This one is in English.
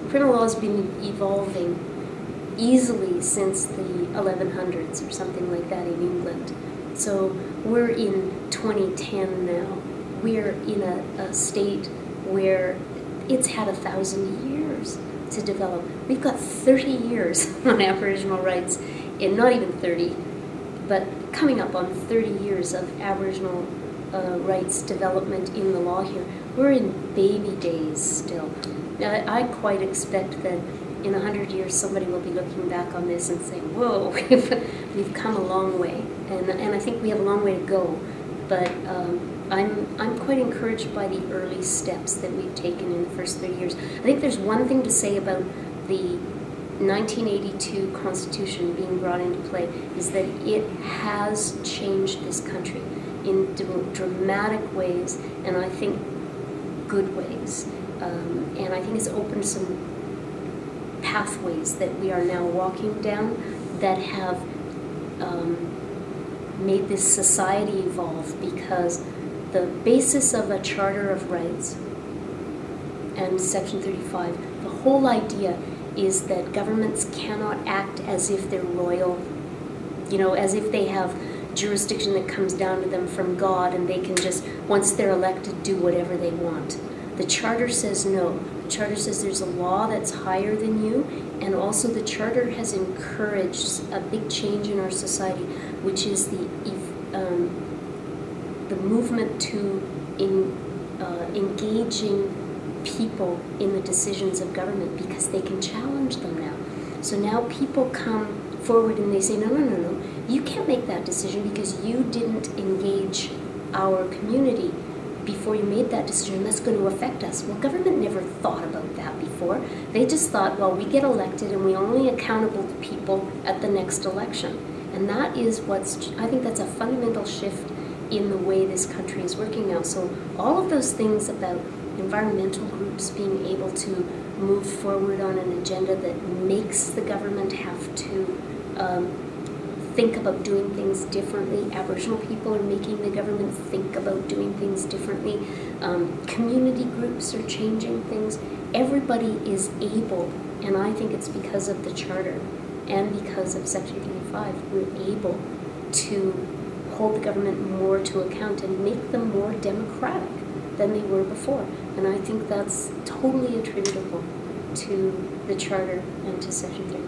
criminal law has been evolving easily since the 1100s or something like that in England. So we're in 2010 now. We're in a state where it's had 1,000 years to develop. We've got 30 years on Aboriginal rights, and not even 30, but coming up on 30 years of Aboriginal rights development in the law here. We're in baby days still. Now, I quite expect that in 100 years somebody will be looking back on this and saying, whoa, we've come a long way. And I think we have a long way to go. But I'm quite encouraged by the early steps that we've taken in the first 30 years. I think there's one thing to say about the 1982 Constitution being brought into play, is that it has changed this country in dramatic ways, and I think good ways. And I think it's opened some pathways that we are now walking down that have made this society evolve, because the basis of a Charter of Rights and Section 35, the whole idea is that governments cannot act as if they're royal, you know, as if they have jurisdiction that comes down to them from God and they can just, once they're elected, do whatever they want. The Charter says no. The Charter says there's a law that's higher than you, and also the Charter has encouraged a big change in our society, which is the movement to engaging people in the decisions of government, because they can challenge them now. So now people come forward and they say, no, no, no, no, you can't make that decision because you didn't engage our community before you made that decision. That's going to affect us. Well, government never thought about that before. They just thought, well, we get elected and we're only accountable to people at the next election. And that is I think that's a fundamental shift in the way this country is working now. So all of those things about environmental groups being able to move forward on an agenda that makes the government have to think about doing things differently. Aboriginal people are making the government think about doing things differently. Community groups are changing things. Everybody is able, and I think it's because of the Charter and because of Section 35, we're able to hold the government more to account and make them more democratic than they were before. And I think that's totally attributable to the Charter and to Section 35.